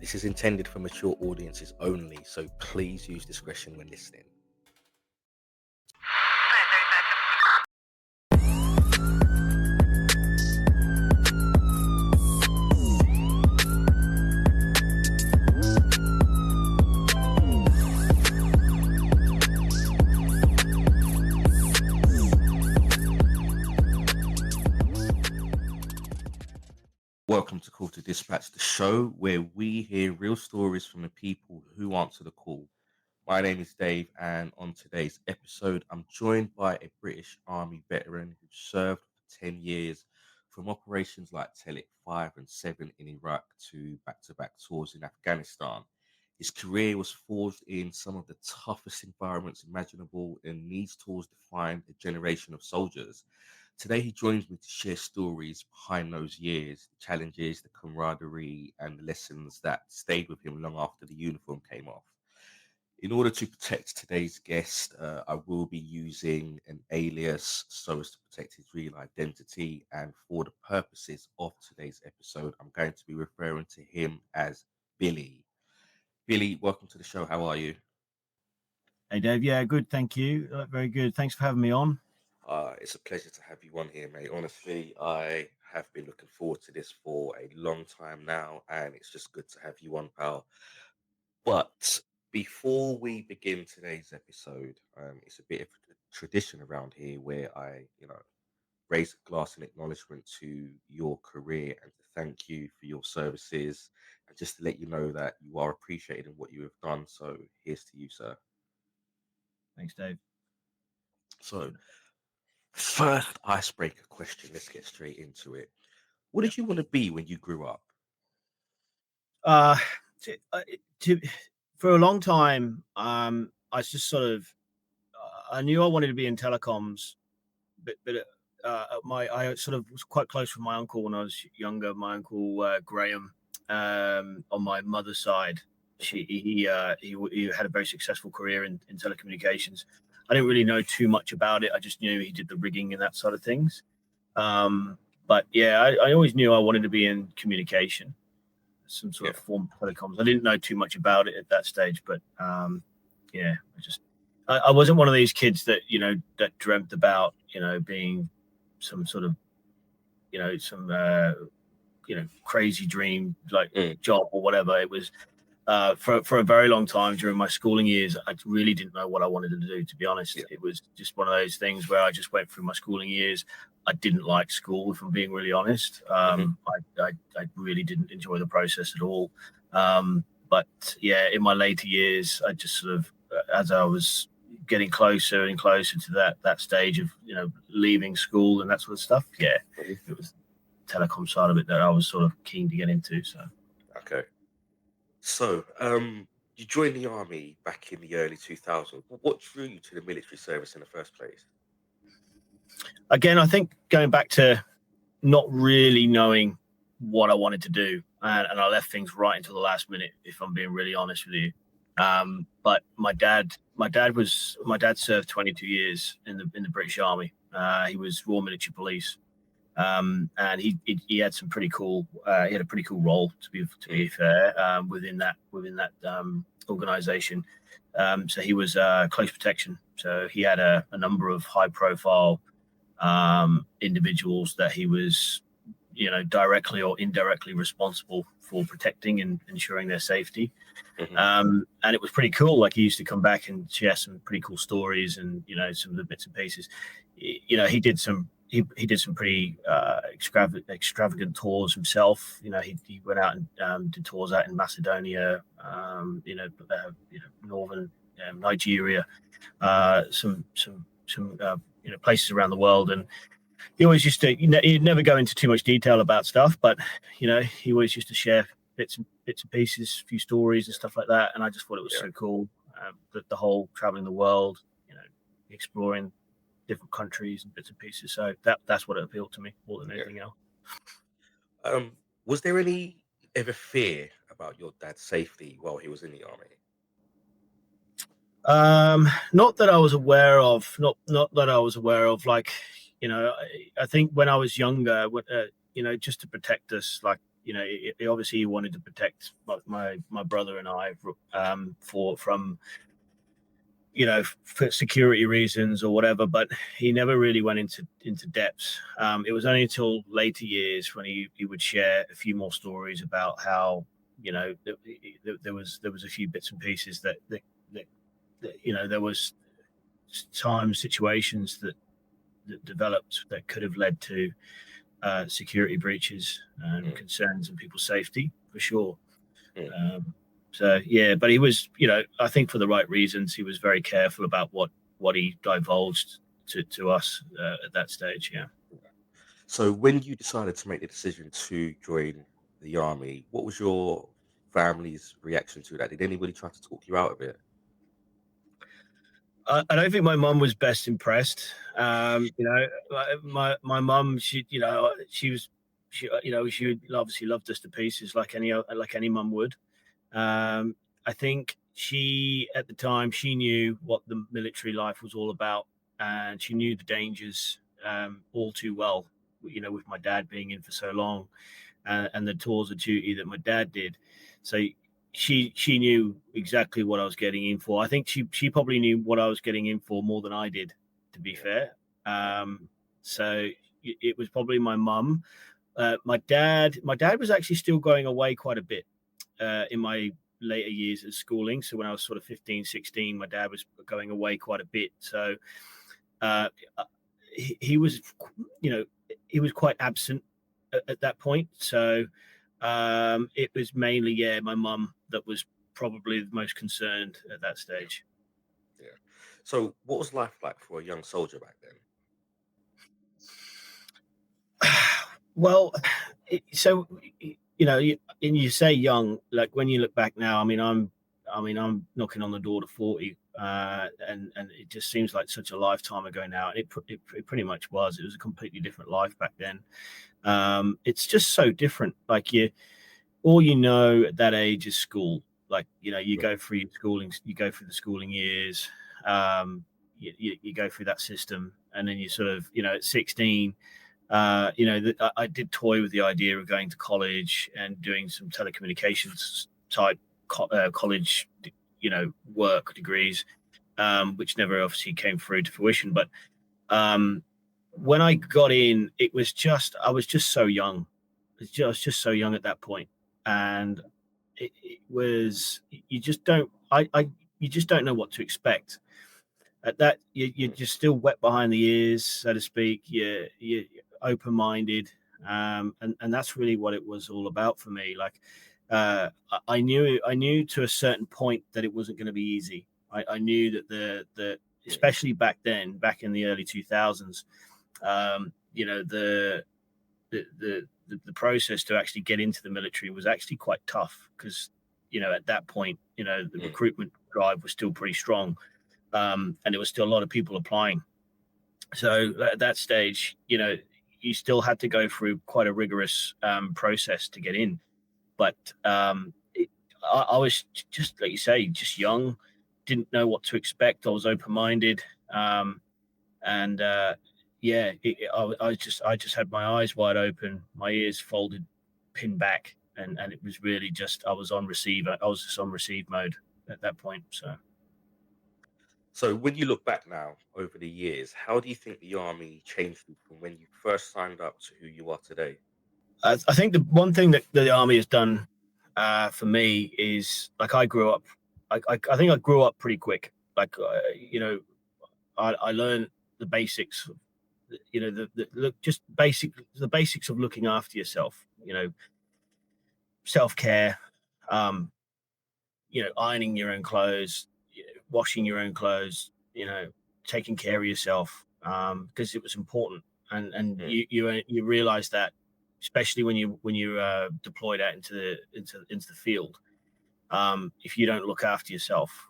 This is intended for mature audiences only, so please use discretion when listening. Welcome to Call to Dispatch, the show where we hear real stories from the people who answer the call. My name is Dave, and on today's episode, I'm joined by a British Army veteran who served for 10 years, from operations like Telic 5 and 7 in Iraq to back-to-back tours in Afghanistan. His career was forged in some of the toughest environments imaginable, and these tours defined a generation of soldiers. Today, he joins me to share stories behind those years, the challenges, the camaraderie, and the lessons that stayed with him long after the uniform came off. In order to protect today's guest, I will be using an alias so as to protect his real identity. And for the purposes of today's episode, I'm going to be referring to him as Billy. Billy, welcome to the show. How are you? Hey, Dave. Yeah, good. Thank you. Very good. Thanks for having me on. It's a pleasure to have you on here, mate. Honestly, I have been looking forward to this for a long time now, and it's just good to have you on, pal. But before we begin today's episode, it's a bit of a tradition around here where I, raise a glass in acknowledgement to your career and to thank you for your services and just to let you know that you are appreciated in what you have done. So here's to you, sir. Thanks, Dave. So, first icebreaker question. Let's get straight into it. What did you want to be when you grew up? For a long time, I was just sort of, I knew I wanted to be in telecoms, but I sort of was quite close with my uncle when I was younger. My uncle Graham, on my mother's side, he had a very successful career in telecommunications. I didn't really know too much about it. I just knew he did the rigging and that sort of things. But yeah, I always knew I wanted to be in communication, some sort of form of telecoms. I didn't know too much about it at that stage, but I wasn't one of these kids that that dreamt about being some sort of some crazy dream like job or whatever. It was for a very long time during my schooling years. I really didn't know what I wanted to do, to be honest. It was just one of those things where I just went through my schooling years. I didn't like school, if I'm being really honest. I really didn't enjoy the process at all. But yeah, in my later years, I just sort of, as I was getting closer and closer to that stage of leaving school and that sort of stuff, it was the telecom side of it that I was sort of keen to get into. So you joined the army back in the early 2000s. What drew you to the military service in the first place? Again, I think going back to not really knowing what I wanted to do, and I left things right until the last minute, if I'm being really honest with you. But my dad served 22 years in the British Army. He was Royal Military Police, and he had some pretty cool. He had a pretty cool role, to be fair, within that organization. So he was close protection. So he had a number of high profile individuals that he was directly or indirectly responsible for protecting and ensuring their safety. And it was pretty cool. Like, he used to come back and share some pretty cool stories and some of the bits and pieces. He did some pretty extravagant tours himself. He went out and did tours out in Macedonia, northern Nigeria, some places around the world. And he always used to, he'd never go into too much detail about stuff, but he always used to share bits and pieces, a few stories and stuff like that. And I just thought it was so cool, the whole traveling the world, exploring different countries and bits and pieces. So that's what appealed to me more than anything else. Was there any ever fear about your dad's safety while he was in the army? Not that I was aware of. Not that I was aware of. Like, I think when I was younger, just to protect us, like obviously he wanted to protect my brother and I from for security reasons or whatever, but he never really went into depths. It was only until later years when he would share a few more stories about how there was a few bits and pieces that there was situations that developed that could have led to security breaches and concerns in people's safety, for sure. So yeah, but he was, I think for the right reasons, he was very careful about what he divulged to us at that stage. Yeah. So when you decided to make the decision to join the army, what was your family's reaction to that? Did anybody try to talk you out of it? I don't think my mum was best impressed. My mum, she would obviously loved us to pieces like any mum would. I think she, at the time, she knew what the military life was all about, and she knew the dangers all too well. With my dad being in for so long, and the tours of duty that my dad did, so she knew exactly what I was getting in for. I think she probably knew what I was getting in for more than I did, to be fair. So it was probably my mum. My dad was actually still going away quite a bit in my later years of schooling. So when I was sort of 15, 16, my dad was going away quite a bit. So he was, he was quite absent at that point. So it was mainly, my mum that was probably the most concerned at that stage. Yeah. So what was life like for a young soldier back then? Well, so and you say young, like when you look back now. I mean, I'm knocking on the door to 40, and it just seems like such a lifetime ago now. And it pretty much was. It was a completely different life back then. It's just so different. Like all at that age is school. Like you go through your schooling, you go through the schooling years. You go through that system, and then you sort of at 16. I did toy with the idea of going to college and doing some telecommunications type college, work degrees, which never obviously came through to fruition. But when I got in, I was just so young. I was just so young at that point, and it was you just don't you just don't know what to expect. At that, you're just still wet behind the ears, so to speak. You're open-minded, and that's really what it was all about for me. Like I knew to a certain point that it wasn't going to be easy. I knew that the especially back then, back in the early 2000s, the process to actually get into the military was actually quite tough because at that point the recruitment drive was still pretty strong. And there was still a lot of people applying. So at that stage, you still had to go through quite a rigorous process to get in. But I was just, like you say, just young, didn't know what to expect. I was open-minded, and I just had my eyes wide open, my ears folded, pinned back, and it was really just I was on receive. I was just on receive mode at that point. So when you look back now over the years, how do you think the army changed you from when you first signed up to who you are today? I think the one thing that the army has done for me is like I grew up. I think I grew up pretty quick. Like I learned the basics. The basics of looking after yourself. Self care. Ironing your own clothes, washing your own clothes. Taking care of yourself because it was important. And you realize that, especially when you deployed out into the field. If you don't look after yourself,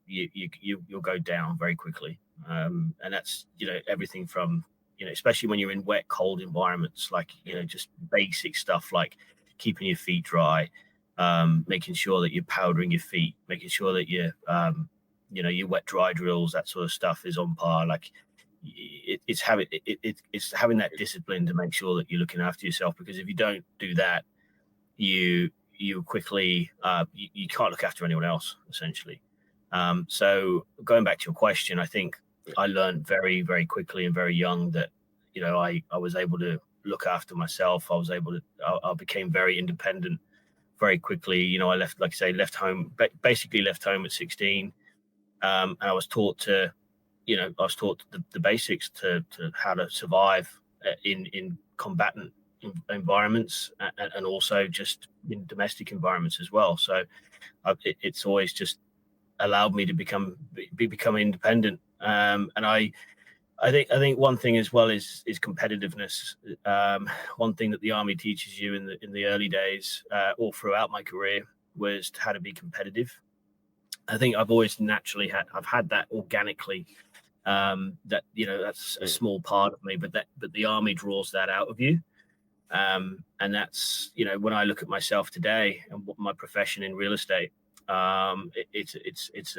you'll go down very quickly. And that's everything from especially when you're in wet, cold environments, like just basic stuff like keeping your feet dry, making sure that you're powdering your feet, making sure that your wet dry drills, that sort of stuff is on par. Like it's having that discipline to make sure that you're looking after yourself, because if you don't do that, you quickly you can't look after anyone else, essentially. So going back to your question, I think I learned very, very quickly and very young that, you know, I was able to look after myself. I became very independent very quickly. You know, I left, like I say, basically left home at 16. And I was taught the basics to how to survive in combatant environments, and also just in domestic environments as well. So it's always just allowed me to become independent. And I think one thing as well is competitiveness. One thing that the army teaches you in the early days, or throughout my career, was how to be competitive. I think I've always naturally had that organically. That, you know, that's a small part of me, but the army draws that out of you. And that's, you know, when I look at myself today and what my profession in real estate, it's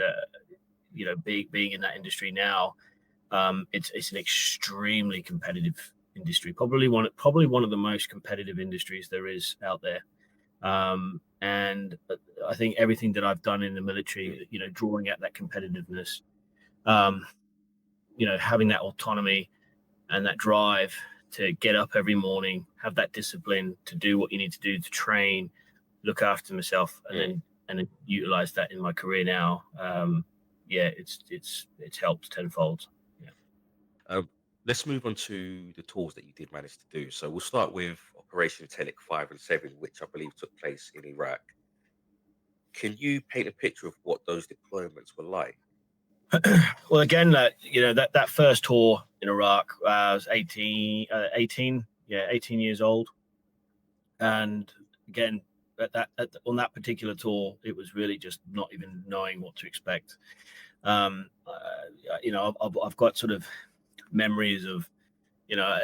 you know, being in that industry now, it's an extremely competitive industry, probably one of the most competitive industries there is out there. And I think everything that I've done in the military, you know, drawing out that competitiveness, you know, having that autonomy and that drive to get up every morning, have that discipline to do what you need to do to train, look after myself, and then utilize that in my career now. Yeah, it's helped tenfold. Yeah. Let's move on to the tours that you did manage to do. So we'll start with Operation Telic 5 and 7, which I believe took place in Iraq. Can you paint a picture of what those deployments were like? Well, again, you know, that first tour in Iraq, I was 18 years old. And again, on that particular tour, it was really just not even knowing what to expect. You know, I've got sort of memories of, you know,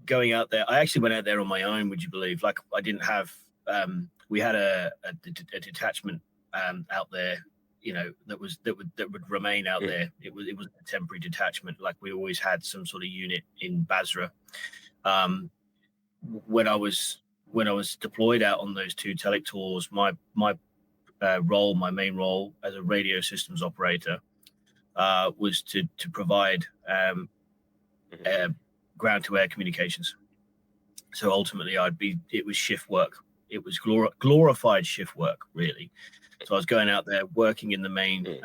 going out there. I actually went out there on my own, would you believe? Like, I didn't have, we had a detachment out there, you know, that would remain out there. It was a temporary detachment. Like, we always had some sort of unit in Basra. When I was deployed out on those two Telic tours, my main role as a radio systems operator was to provide ground to air communications. So ultimately, it was shift work. It was glorified shift work, really. So I was going out there working in the main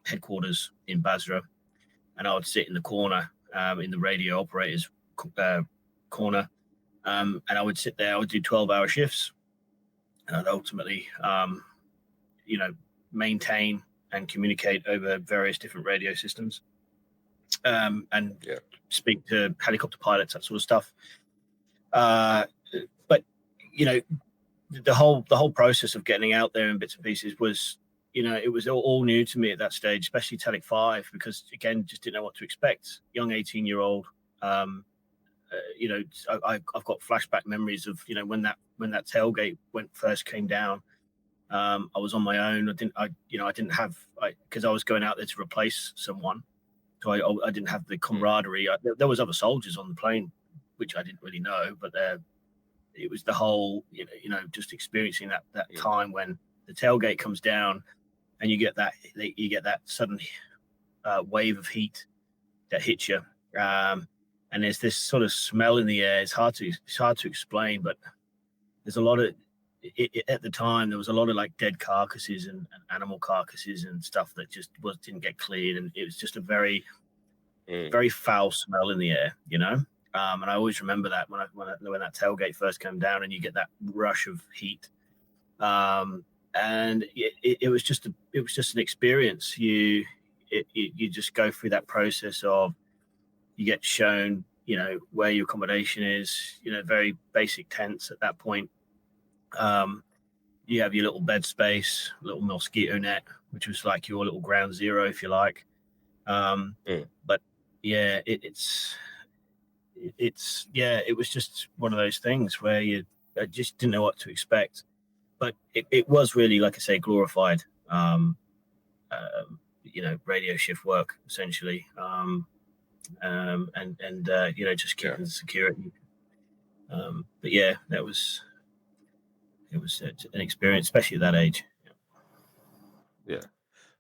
headquarters in Basra, and I would sit in the corner, in the radio operators corner, and I would sit there. I would do 12-hour shifts, and I'd ultimately, you know, maintain and communicate over various different radio systems, and speak to helicopter pilots, that sort of stuff. But you know, the whole process of getting out there in bits and pieces was, you know, it was all new to me at that stage, especially Telic 5, because again, just didn't know what to expect. Young 18-year-old. You know, I've got flashback memories of, you know, when that tailgate first came down. I was on my own. I didn't have, because I was going out there to replace someone, so I didn't have the camaraderie. There was other soldiers on the plane, which I didn't really know, but it was the whole, you know, just experiencing that time when the tailgate comes down, and you get that sudden wave of heat that hits you. And there's this sort of smell in the air. It's hard to explain, but there's a lot of at the time. There was a lot of like dead carcasses and animal carcasses and stuff that just didn't get cleared, and it was just a very very foul smell in the air, you know. And I always remember that when that tailgate first came down, and you get that rush of heat. And it was just an experience. You just go through that process of, you get shown, you know, where your accommodation is, you know, very basic tents at that point. You have your little bed space, little mosquito net, which was like your little ground zero, if you like. But yeah, it was just one of those things where I just didn't know what to expect. But it was really, like I say, glorified, you know, radio shift work, essentially. And you know, just keeping the security. But yeah, that was an experience, especially at that age. Yeah.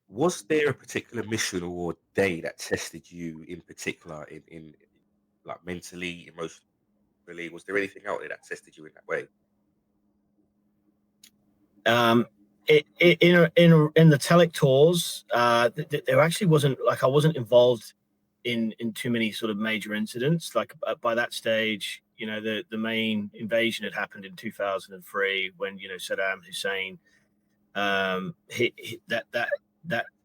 Was there a particular mission or day that tested you in particular in like mentally, emotionally? Was there anything out there that tested you in that way? In the Telic tours, there actually wasn't, like, I wasn't involved in too many sort of major incidents. Like, by that stage, the main invasion had happened in 2003 when Saddam Hussein hit that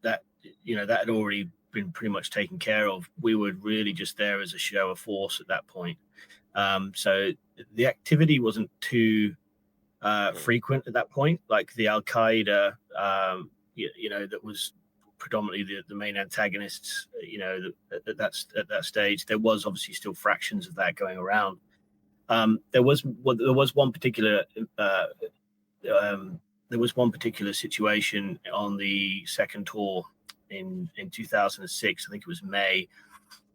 had already been pretty much taken care of. We were really just there as a show of force at that point. So the activity wasn't too frequent at that point. Like the Al Qaeda, that was predominantly the main antagonists. At that stage, there was obviously still fractions of that going around. There was one particular situation on the second tour in 2006. I think it was May,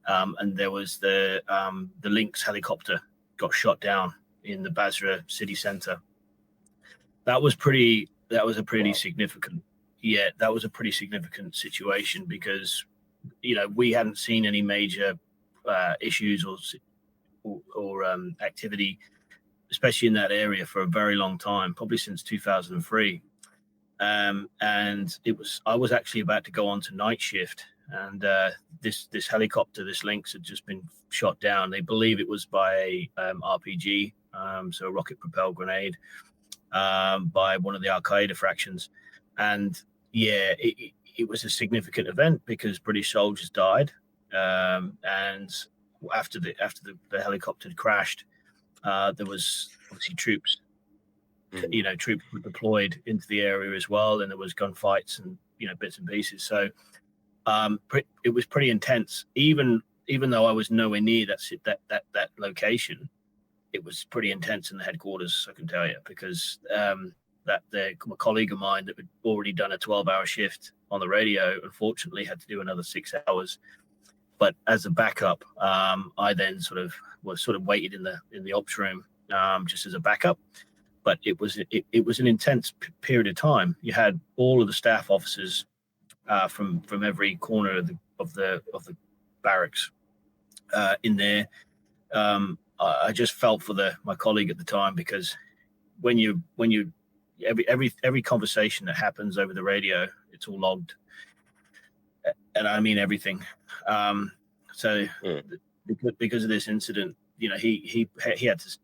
and there was the Lynx helicopter got shot down in the Basra city center. That was a pretty significant. Yeah, that was a pretty significant situation because we hadn't seen any major issues or activity, especially in that area, for a very long time, probably since 2003. And I was actually about to go on to night shift, and this helicopter, this Lynx, had just been shot down. They believe it was by a RPG, so a rocket propelled grenade, by one of the Al Qaeda fractions. And yeah, it was a significant event because British soldiers died. And after the helicopter had crashed, there was obviously troops. Troops were deployed into the area as well, and there was gunfights and bits and pieces. So it was pretty intense. Even though I was nowhere near that location, it was pretty intense in the headquarters, I can tell you, because a colleague of mine that had already done a 12-hour shift on the radio, unfortunately, had to do another 6 hours. But as a backup, I then was waited in the ops room, just as a backup. But it was an intense period of time. You had all of the staff officers from every corner of the barracks in there. I just felt for my colleague at the time, because when you every conversation that happens over the radio, it's all logged, and I mean everything. Because of this incident, he had to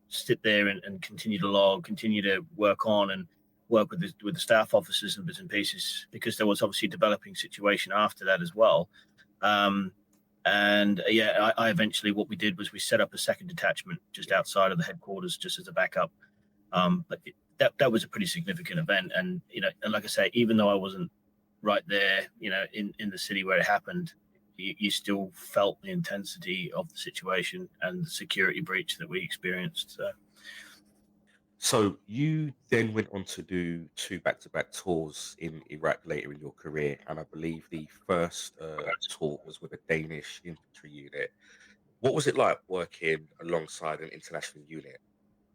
sit there and continue to log, continue to work on and work with the staff officers and bits and pieces, because there was obviously a developing situation after that as well. And I eventually, what we did was we set up a second detachment just outside of the headquarters, just as a backup. But that was a pretty significant event. And, and like I say, even though I wasn't right there, in the city where it happened, you still felt the intensity of the situation and the security breach that we experienced. So you then went on to do 2 back-to-back tours in Iraq later in your career, and I believe the first tour was with a Danish infantry unit. What was it like working alongside an international unit?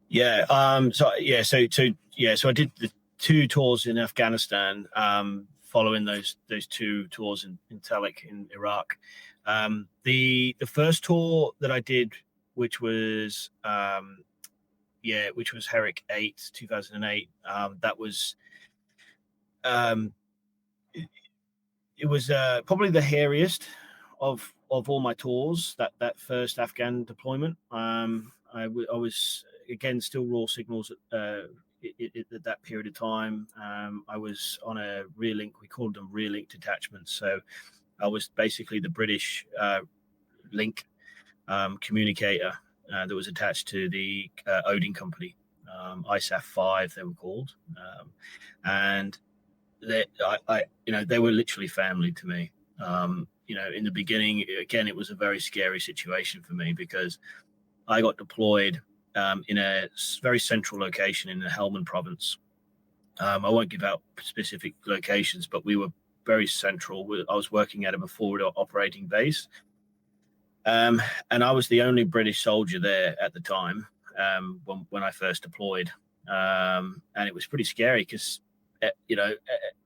Yeah. So I did the 2 tours in Afghanistan, following those 2 tours in Telic in Iraq. The first tour that I did, which was Herrick 8, 2008. That was it was probably the hairiest of all my tours. That first Afghan deployment. I was, again, still raw signals at that period of time. I was on a rear link. We called them rear link detachments. So I was basically the British link communicator that was attached to the Odin company, ISAF 5 they were called, and they were literally family to me. In the beginning, again, it was a very scary situation for me because I got deployed in a very central location in the Helmand province. I won't give out specific locations, but we were very central. I was working out of a forward operating base. And I was the only British soldier there at the time, when I first deployed. And it was pretty scary because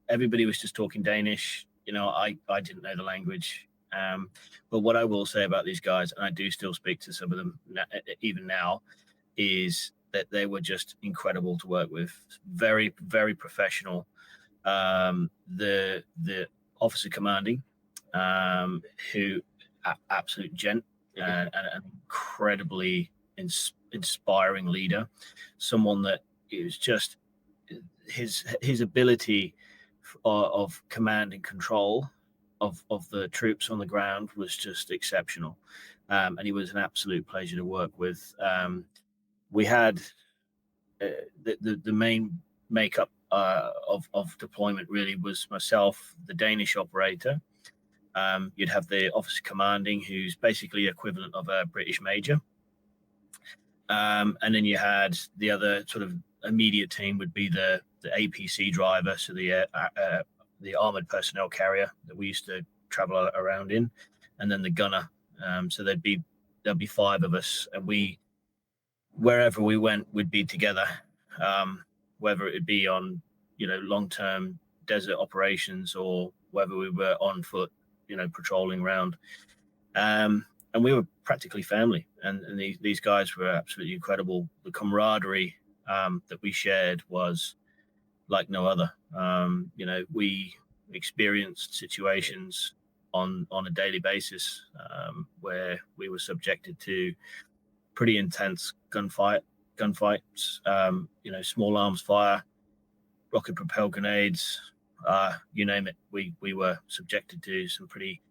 everybody was just talking Danish. I didn't know the language. But what I will say about these guys, and I do still speak to some of them even now, is that they were just incredible to work with. Very, very professional. The officer commanding, who absolute gent, and an incredibly inspiring leader, someone that is just his ability of command and control of the troops on the ground was just exceptional, and he was an absolute pleasure to work with. We had the main makeup of deployment really was myself, the Danish operator. You'd have the officer commanding, who's basically equivalent of a British major. And then you had the other sort of immediate team would be the APC driver, so the armored personnel carrier that we used to travel around in, and then the gunner. So there'd be 5 of us, and wherever we went, we'd be together, whether it be on long-term desert operations or whether we were on foot, patrolling around. And we were practically family, and these guys were absolutely incredible. The camaraderie that we shared was like no other. We experienced situations on a daily basis where we were subjected to pretty intense gunfights, small arms fire, rocket propelled grenades, you name it. We were subjected to some pretty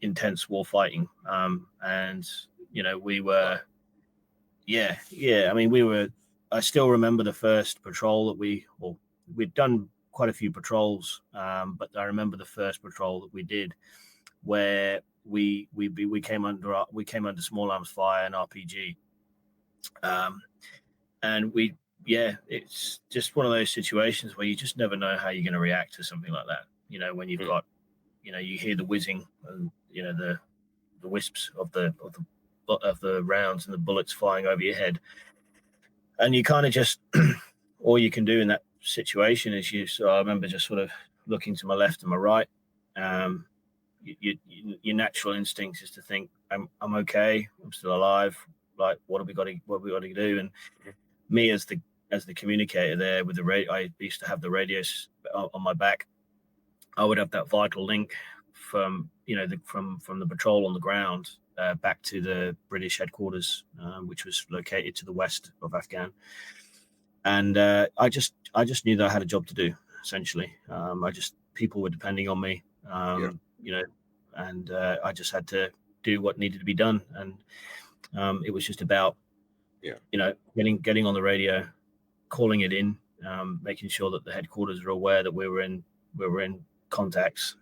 intense war fighting, and we were, I mean, I still remember the first patrol that we'd done quite a few patrols, but I remember the first patrol that we did where we came under small arms fire and RPG, and it's just one of those situations where you just never know how you're going to react to something like that. When you've got, you hear the whizzing and the wisps of the rounds and the bullets flying over your head, and you kind of just all you can do in that situation is so I remember just sort of looking to my left and my right. Your natural instinct is to think, I'm okay, I'm still alive. Like, what have we got to do? And me as the communicator there with the radio, I used to have the radios on my back. I would have that vital link from from the patrol on the ground back to the British headquarters, which was located to the west of Afghan. And I just knew that I had a job to do. Essentially, people were depending on me, and I just had to do what needed to be done. And it was just about, getting on the radio, calling it in, making sure that the headquarters were aware that we were in contacts,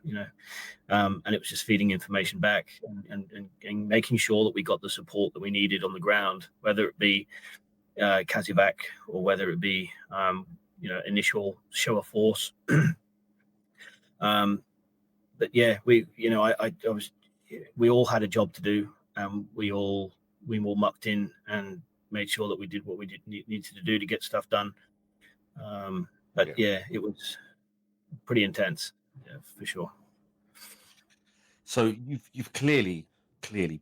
and it was just feeding information back and making sure that we got the support that we needed on the ground, whether it be Kazivak or whether it be initial show of force. But yeah, we all had a job to do, and we all mucked in and made sure that we did what we needed to do to get stuff done. It was pretty intense, for sure. So you've clearly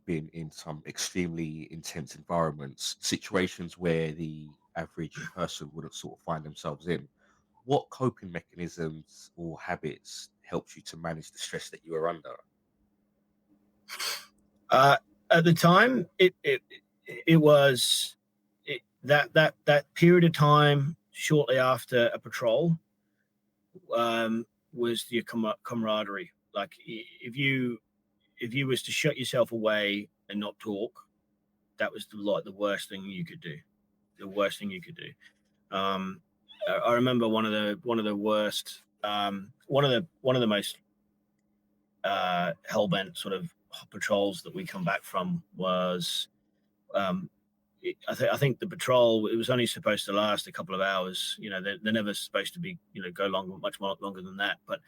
been in some extremely intense environments, situations where the average person wouldn't sort of find themselves in. What coping mechanisms or habits helped you to manage the stress that you were under? At the time, it was that period of time shortly after a patrol was your camaraderie. Like, if you was to shut yourself away and not talk, that was the worst thing you could do. The worst thing you could do. I remember one of the worst, one of the most hellbent sort of patrols that we come back from was, I think the patrol, it was only supposed to last a couple of hours. They're never supposed to be go much more longer than that. But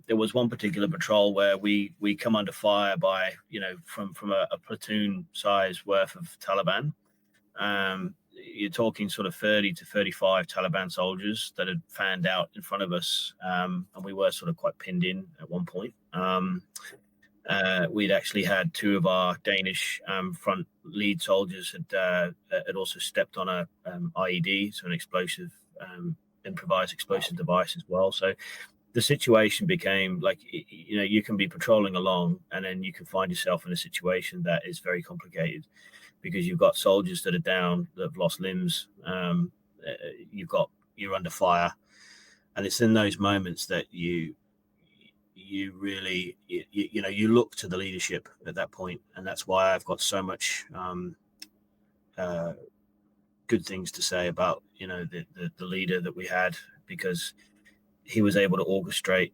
there was one particular patrol where we come under fire by from a platoon size worth of Taliban. you're talking sort of 30 to 35 Taliban soldiers that had fanned out in front of us, and we were sort of quite pinned in at one point. We'd actually had two of our Danish front lead soldiers had also stepped on a IED, so an explosive, improvised explosive device as well. So the situation became like, you can be patrolling along and then you can find yourself in a situation that is very complicated because you've got soldiers that are down, that have lost limbs. You're under fire, and it's in those moments that you really you look to the leadership at that point, and that's why I've got so much uh, good things to say about the leader that we had, because he was able to orchestrate,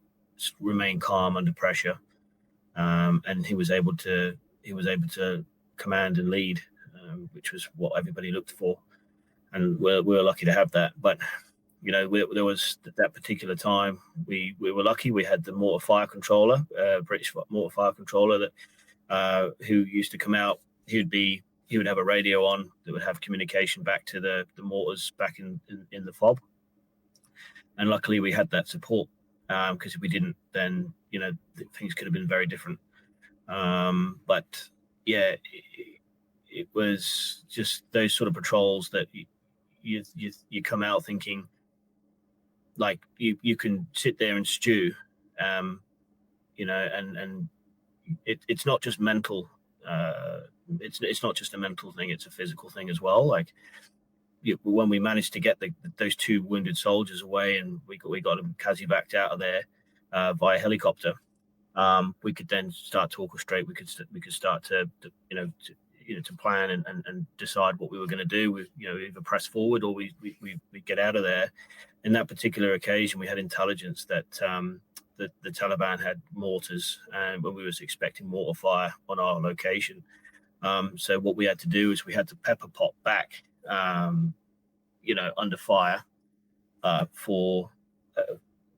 remain calm under pressure, and he was able to command and lead, which was what everybody looked for, and we're lucky to have that. But there was that particular time we were lucky. We had the mortar fire controller, British mortar fire controller, that who used to come out. He would have a radio on that would have communication back to the mortars back in the fob, and luckily we had that support, because if we didn't, then things could have been very different. But yeah, it was just those sort of patrols that you come out thinking, like, you can sit there and stew, and it's not just mental. It's not just a mental thing; it's a physical thing as well. Like, when we managed to get those two wounded soldiers away, and we got them casevaced out of there via helicopter, we could then start to orchestrate. We could start to plan and decide what we were going to do. We either press forward or we get out of there. In that particular occasion, we had intelligence that the Taliban had mortars, and when we was expecting mortar fire on our location. So what we had to do is we had to pepper pot back, under fire for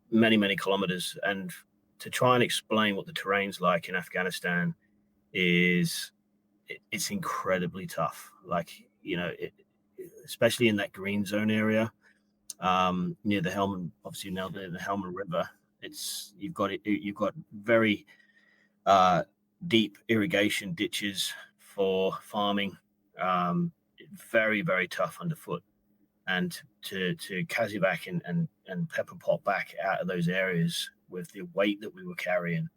many kilometers, and to try and explain what the terrain's like in Afghanistan it's incredibly tough. Like, especially in that green zone area, near the Helmand, obviously now the Helmand River. You've got very deep irrigation ditches for farming. Very tough underfoot, and to casevac and pepper pot back out of those areas with the weight that we were carrying,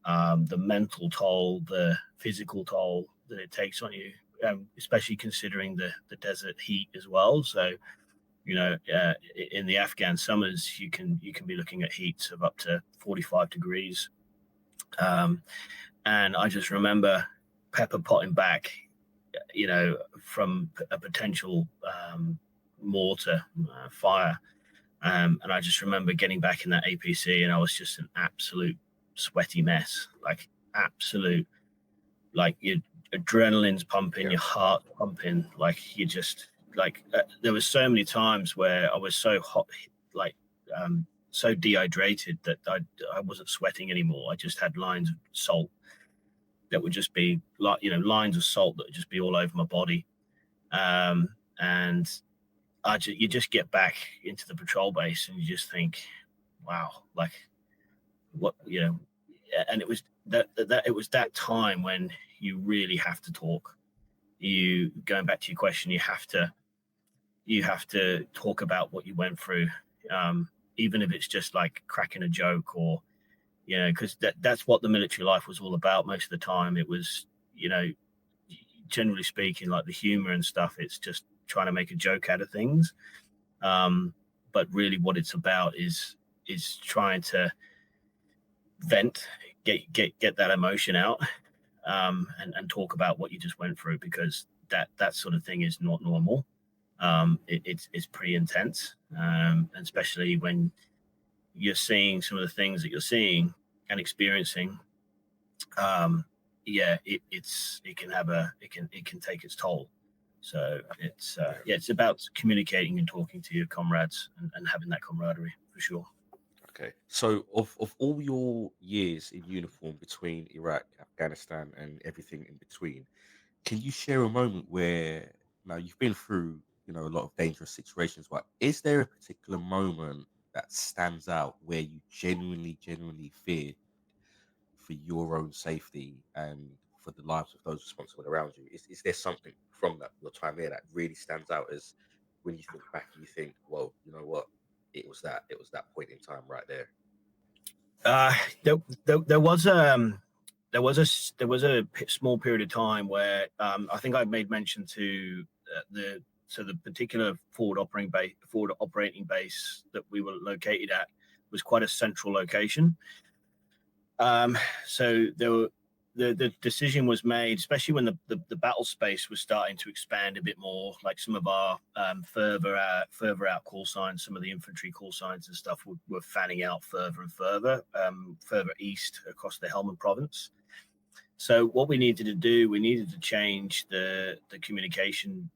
the mental toll, the physical toll that it takes on you, especially considering the desert heat as well. So, in the Afghan summers, you can be looking at heats of up to 45 degrees. And I just remember pepper potting back, from a potential mortar fire. And I just remember getting back in that APC, and I was just an absolute sweaty mess, like absolute, like your adrenaline's pumping, your heart pumping, like you just like there was so many times where I was so hot, like so dehydrated that I wasn't sweating anymore. I just had lines of salt that would just be like, lines of salt that would just be all over my body. And you just get back into the patrol base and you just think, wow, like what, and it was that time when you really have to talk. You, going back to your question, you have to talk about what you went through, even if it's just like cracking a joke, or because that's what the military life was all about most of the time. It was, generally speaking, like the humor and stuff, it's just trying to make a joke out of things, but really what it's about is trying to vent, get that emotion out, and talk about what you just went through, because that sort of thing is not normal. It's pretty intense, and especially when you're seeing some of the things that you're seeing and experiencing. It can take its toll. So it's about communicating and talking to your comrades, and having that camaraderie, for sure. Okay. So of all your years in uniform between Iraq, Afghanistan, and everything in between, can you share a moment where now you've been through a lot of dangerous situations. But is there a particular moment that stands out where you genuinely feared for your own safety and for the lives of those responsible around you? Is there something from that your time there that really stands out as when you think back and you think, well, you know what, it was that point in time right there. Uh, there, there was a small period of time where I think I made mention to the particular forward operating base that we were located at was quite a central location. So the decision was made, especially when the battle space was starting to expand a bit more, like some of our further out call signs, some of the infantry call signs and stuff were fanning out further and further east across the Helmand province. So what we needed to do, we needed to change the communication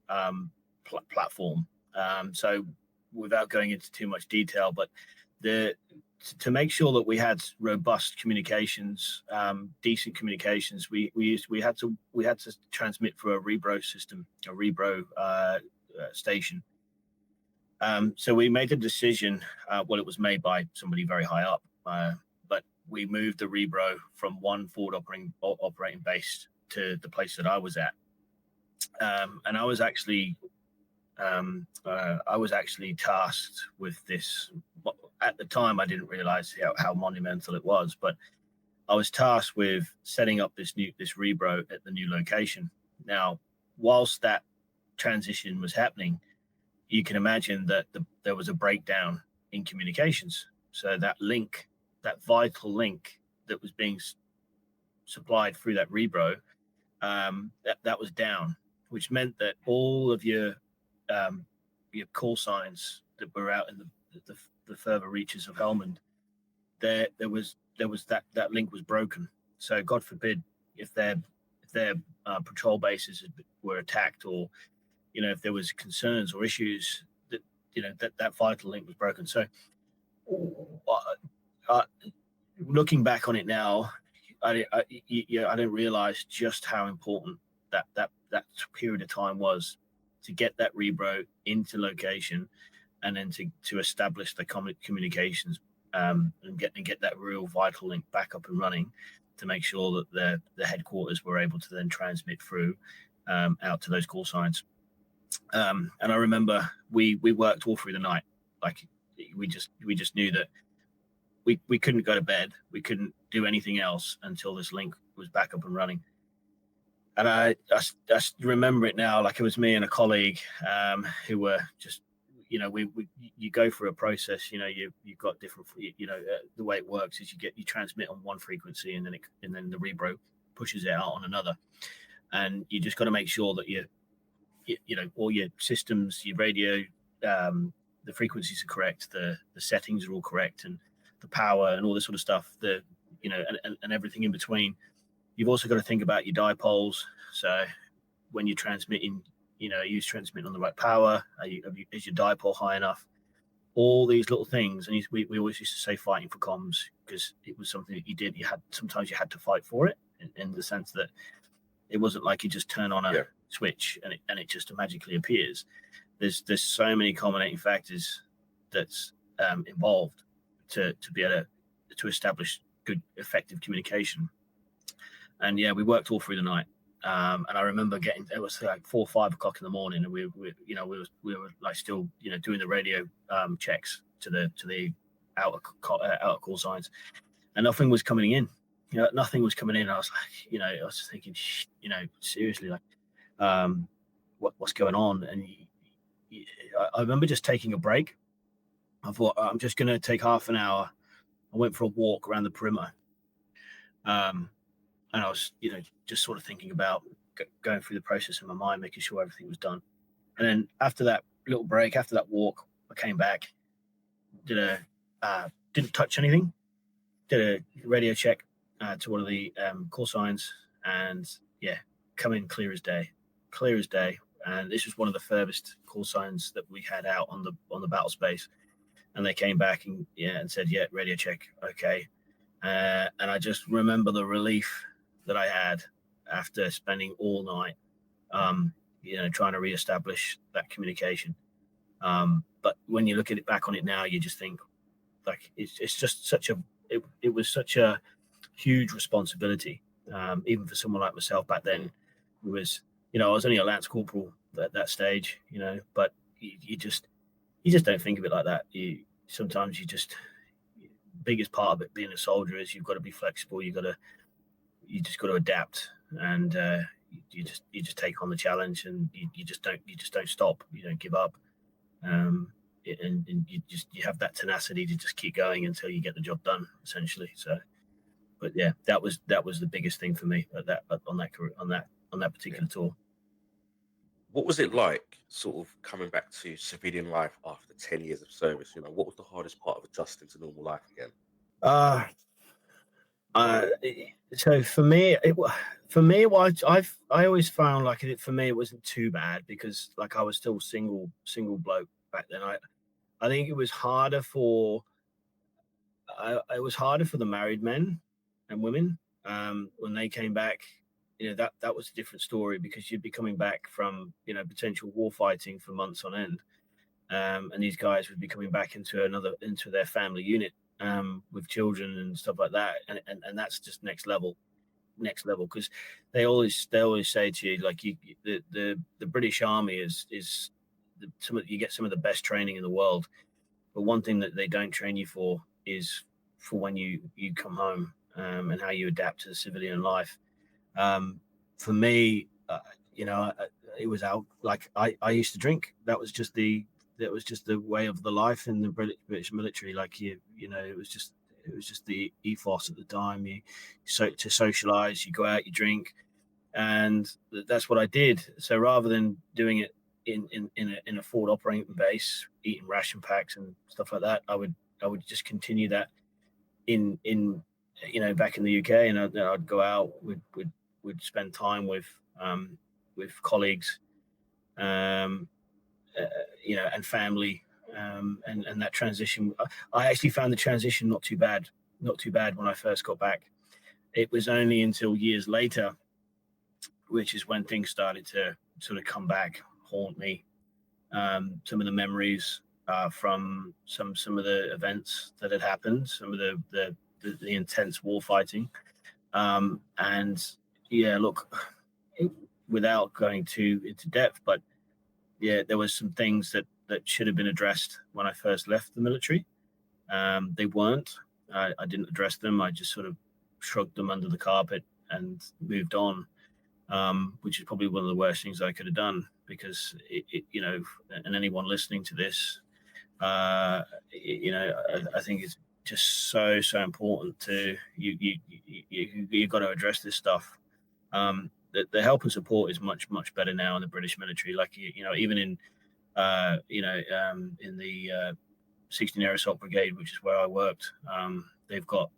platform. So without going into too much detail, but to make sure that we had robust communications, decent communications, we had to transmit through a rebro system, a rebro station. So we made a decision. Well, it was made by somebody very high up, but we moved the rebro from one forward operating base to the place that I was at, and I was actually tasked with this. At the time, I didn't realize how monumental it was, but I was tasked with setting up this rebro at the new location. Now, whilst that transition was happening, you can imagine that there was a breakdown in communications. So that vital link that was being supplied through that rebro, that was down, which meant that all of your call signs that were out in the further reaches of Helmand, there was that link was broken. So God forbid if their patrol bases were attacked, or if there was concerns or issues, that vital link was broken. So looking back on it now, I didn't realize just how important that period of time was to get that rebro into location, and then to establish the communications, and get that real vital link back up and running, to make sure that the headquarters were able to then transmit through out to those call signs. And I remember we worked all through the night. Like we just knew that we couldn't go to bed. We couldn't do anything else until this link was back up and running. And I remember it now, like it was me and a colleague who were just, you go through a process. You've got different, the way it works is you transmit on one frequency, and then the rebro pushes it out on another, and you just got to make sure that all your systems, your radio, the frequencies are correct, the settings are all correct, and the power and all this sort of stuff, and everything in between. You've also got to think about your dipoles. So when you're transmitting, are you transmitting on the right power? Is your dipole high enough? All these little things. And we always used to say fighting for comms, because it was something that you did. Sometimes you had to fight for it, in the sense that it wasn't like you just turn on a switch and it just magically appears. There's so many culminating factors that's involved to be able to establish good, effective communication. And we worked all through the night. And I remember it was like 4 or 5 o'clock in the morning, and we were like still, doing the radio checks to the outer call signs, and nothing was coming in. Nothing was coming in. I was like, I was thinking, seriously, like, what's going on? And I remember just taking a break. I thought, I'm just going to take half an hour. I went for a walk around the perimeter. And I was, just sort of thinking about going through the process in my mind, making sure everything was done. And then after that little break, after that walk, I came back, didn't touch anything, did a radio check to one of the call signs, and come in clear as day. And this was one of the furthest call signs that we had out on the battle space. And they came back and said, radio check, okay. And I just remember the relief that I had after spending all night trying to reestablish that communication. But when you look at it back on it now, you just think like it's just it was such a huge responsibility, even for someone like myself back then. It was, I was only a lance corporal at that stage, but you just don't think of it like that. Sometimes biggest part of it being a soldier is you've got to be flexible. You just got to adapt, and you just take on the challenge, and you just don't stop. You don't give up, and you have that tenacity to just keep going until you get the job done, essentially. So, but yeah, that was the biggest thing for me on that particular tour. What was it like, sort of coming back to civilian life after 10 years of service? What was the hardest part of adjusting to normal life again? Uh, so for me, I always found like for me it wasn't too bad because like I was still single bloke back then. I think it was harder for the married men and women when they came back. That was a different story because you'd be coming back from potential war fighting for months on end, and these guys would be coming back into their family unit with children and stuff like that, and that's just next level because they always say to you like the British Army is you get some of the best training in the world, but one thing that they don't train you for is for when you come home, and how you adapt to the civilian life. For me, it was out like I used to drink. That was just the way of the life in the British military. Like it was just the ethos at the time. To socialize, you go out, you drink, and that's what I did. So rather than doing it in a forward operating base, eating ration packs and stuff like that, I would just continue that in back in the UK, and I'd go out, would spend time with colleagues, and family, and that transition. I actually found the transition not too bad when I first got back. It was only until years later, which is when things started to sort of come back, haunt me. Some of the memories from some of the events that had happened, some of the intense war fighting, and yeah, look, without going too into depth, but yeah, there was some things that should have been addressed when I first left the military. They weren't. I didn't address them. I just sort of shrugged them under the carpet and moved on, which is probably one of the worst things I could have done because and anyone listening to this, I think it's just so important to you've got to address this stuff. The help and support is much better now in the British military. Like even in in the 16 Air Assault Brigade, which is where I worked, they've got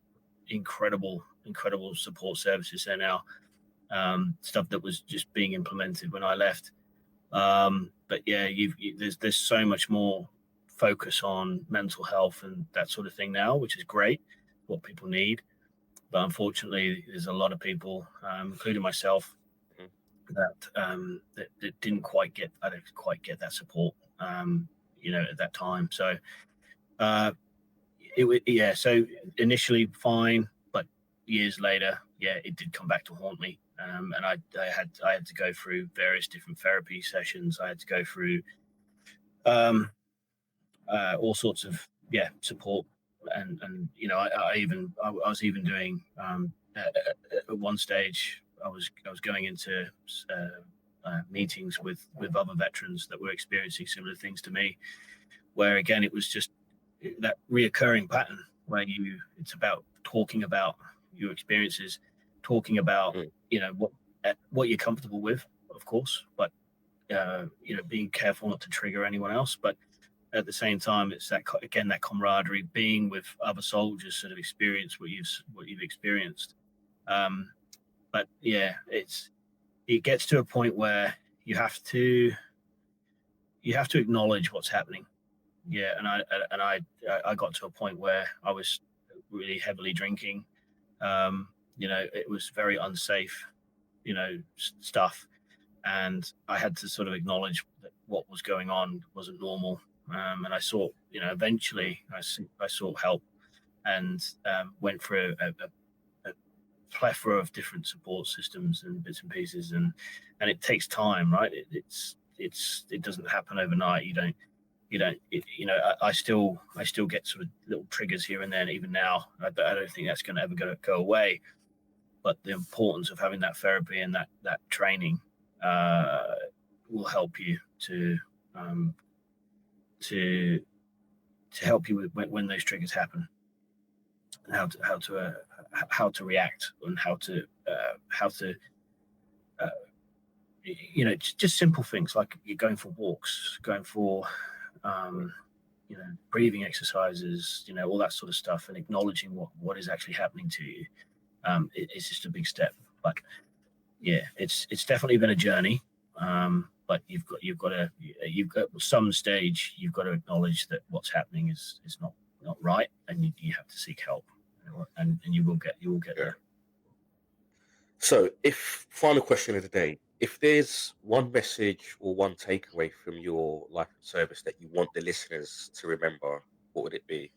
incredible support services there now. Stuff that was just being implemented when I left. But yeah, there's so much more focus on mental health and that sort of thing now, which is great, what people need. But unfortunately, there's a lot of people, including myself, that didn't quite get that support, at that time. So so initially fine, but years later, it did come back to haunt me. And I had to go through various different therapy sessions. I had to go through all sorts of support, and I was even doing at one stage I was going into meetings with other veterans that were experiencing similar things to me, where again it was just that reoccurring pattern where it's about talking about your experiences, talking about what you're comfortable with, of course, but being careful not to trigger anyone else. But at the same time, it's that camaraderie, being with other soldiers sort of experience what you've experienced. But yeah, it gets to a point where you have to acknowledge what's happening. Yeah, and I got to a point where I was really heavily drinking. It was very unsafe, stuff. and I had to sort of acknowledge that what was going on wasn't normal. And I sought, eventually I sought help, and went through a plethora of different support systems and bits and pieces, and it takes time, right? It doesn't happen overnight. I still get sort of little triggers here and there, and even now, I don't think that's going to ever go away. But the importance of having that therapy and that training uh, will help you um, to to help you with when those triggers happen, and how to react, and how to uh, just simple things like you're going for walks, going for um, breathing exercises, all that sort of stuff, and acknowledging what is actually happening to you. It's just a big step. But yeah, it's definitely been a journey. But you've got some stage you've got to acknowledge that what's happening is not right, and you have to seek help, and you will get Yeah. there. So, if final question of the day, if there's one message or one takeaway from your life and service that you want the listeners to remember, what would it be?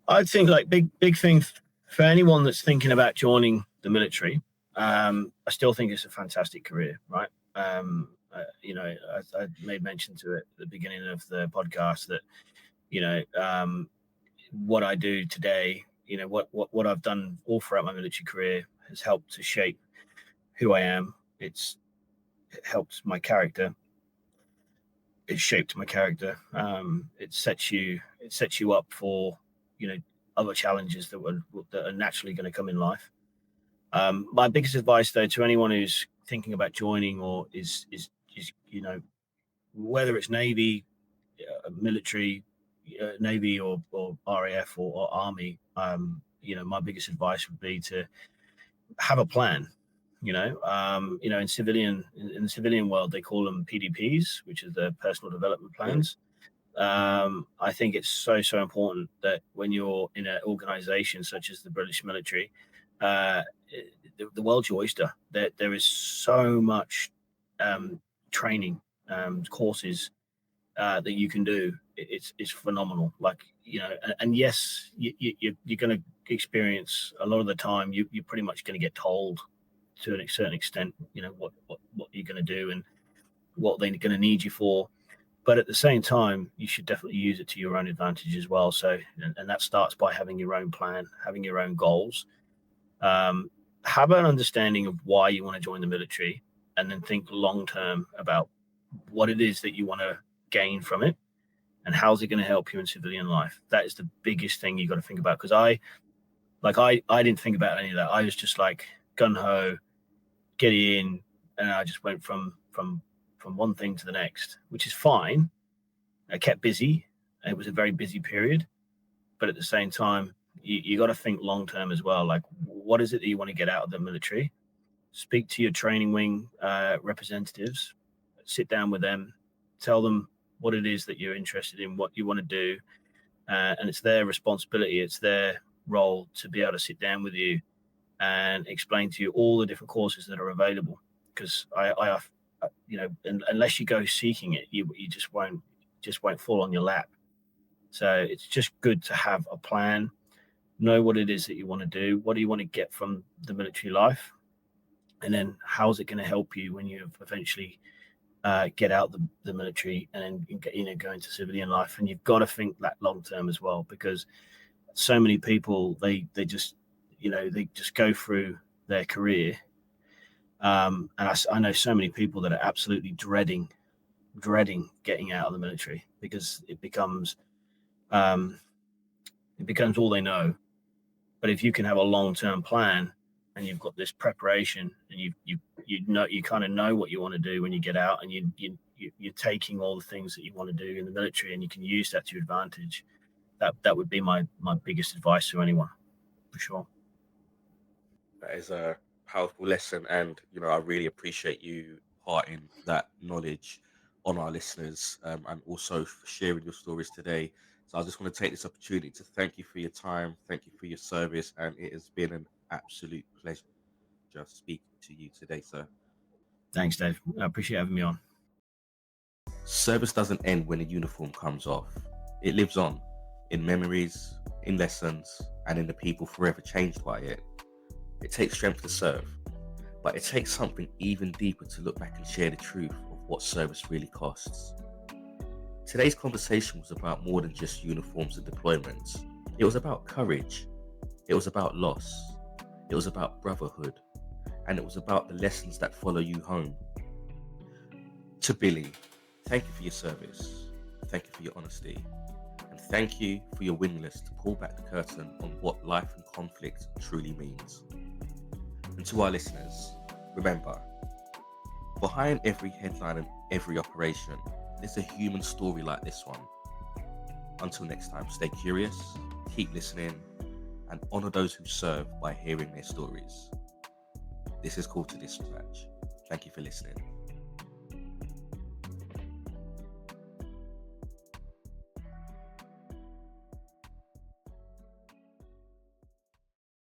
I think like big thing for anyone that's thinking about joining the military. I still think it's a fantastic career, right? I made mention to it at the beginning of the podcast that what I do today, what I've done all throughout my military career has helped to shape who I am. It helped my character. It shaped my character. It sets you up for you know other challenges that are naturally going to come in life. My biggest advice, though, to anyone who's thinking about joining, or is whether it's Navy, military, Navy, or RAF, or Army, my biggest advice would be to have a plan. In the civilian world, they call them PDPs, which is the personal development Mm, plans. I think it's so important that when you're in an organization such as the British military, uh, the world's your oyster. There is so much um, training, courses that you can do. It's phenomenal. Like and yes, you're going to experience a lot of the time. You're pretty much going to get told to a certain extent, what you're going to do and what they're going to need you for. But at the same time, you should definitely use it to your own advantage as well. So, and that starts by having your own plan, having your own goals, um, have an understanding of why you want to join the military, and then think long term about what it is that you want to gain from it, and how's it going to help you in civilian life. That is the biggest thing you got to think about. Because I didn't think about any of that. I was just like gun ho, get in, and I just went from one thing to the next, which is fine. I kept busy. It was a very busy period, but at the same time, you got to think long term as well. Like, what is it that you want to get out of the military? Speak to your training wing representatives, sit down with them, tell them what it is that you're interested in, what you want to do, and it's their responsibility, it's their role to be able to sit down with you and explain to you all the different courses that are available. Because unless you go seeking it, you just won't fall on your lap. So it's just good to have a plan, know what it is that you want to do, what do you want to get from the military life, and then how's it going to help you when you eventually get out the military and then go into civilian life. And you've got to think that long term as well, because so many people they just go through their career, and I know so many people that are absolutely dreading getting out of the military, because um, it becomes all they know. But if you can have a long term plan, and you've got this preparation, and you kind of know what you want to do when you get out, and you're taking all the things that you want to do in the military, and you can use that to your advantage. That would be my biggest advice to anyone, for sure. that is a powerful lesson, and I really appreciate you imparting that knowledge on our listeners, and also for sharing your stories today. So I just want to take this opportunity to thank you for your time, thank you for your service, and it has been an absolute pleasure speaking to you today, sir. Thanks, Dave. I appreciate having me on. Service doesn't end when the uniform comes off. It lives on in memories, in lessons, and in the people forever changed by it. It takes strength to serve, but it takes something even deeper to look back and share the truth of what service really costs. Today's conversation was about more than just uniforms and deployments. It was about courage. It was about loss. It was about brotherhood. And it was about the lessons that follow you home. To Billy, thank you for your service. Thank you for your honesty. And thank you for your willingness to pull back the curtain on what life and conflict truly means. And to our listeners, remember, behind every headline and every operation, there's a human story like this one. Until next time, stay curious, keep listening, and honor those who serve by hearing their stories. This is Call to Dispatch. Thank you for listening.